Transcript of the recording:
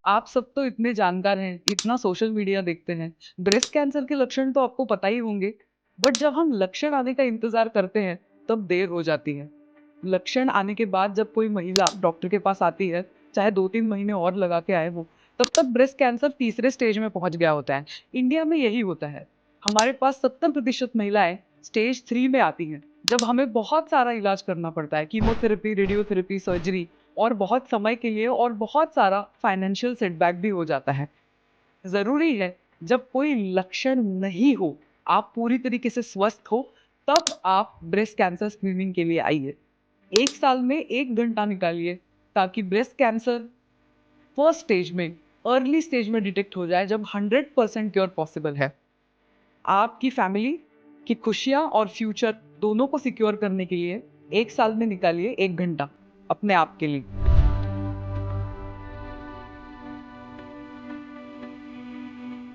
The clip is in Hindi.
आप सब तो इतने जानकार हैं, इतना सोशल मीडिया देखते हैं। ब्रेस्ट कैंसर के लक्षण तो आपको पता ही होंगे, बट जब हम लक्षण आने का इंतजार करते हैं, तब देर हो जाती है। लक्षण आने के बाद जब कोई महिला डॉक्टर के पास आती है, चाहे 2-3 महीने और लगा के आए वो, तब तक ब्रेस्ट कैंसर तीसरे स्टेज में पहुंच गया होता है। इंडिया में यही होता है। हमारे पास 70% महिलाएं स्टेज 3 में आती हैं, जब हमें बहुत सारा इलाज करना पड़ता है, कीमोथेरेपी, रेडियोथेरेपी, सर्जरी और बहुत समय के लिए और बहुत सारा फाइनेंशियल सेटबैक भी हो जाता है। ज़रूरी है जब कोई लक्षण नहीं हो, आप पूरी तरीके से स्वस्थ हो, तब आप ब्रेस्ट कैंसर स्क्रीनिंग के लिए आइए। 1 साल में 1 घंटा निकालिए ताकि ब्रेस्ट कैंसर फर्स्ट स्टेज में, अर्ली स्टेज में डिटेक्ट हो जाए, जब 100% क्योर पॉसिबल है। आपकी फैमिली की खुशियाँ और फ्यूचर दोनों को सिक्योर करने के लिए 1 साल में निकालिए 1 घंटा अपने आप के लिए।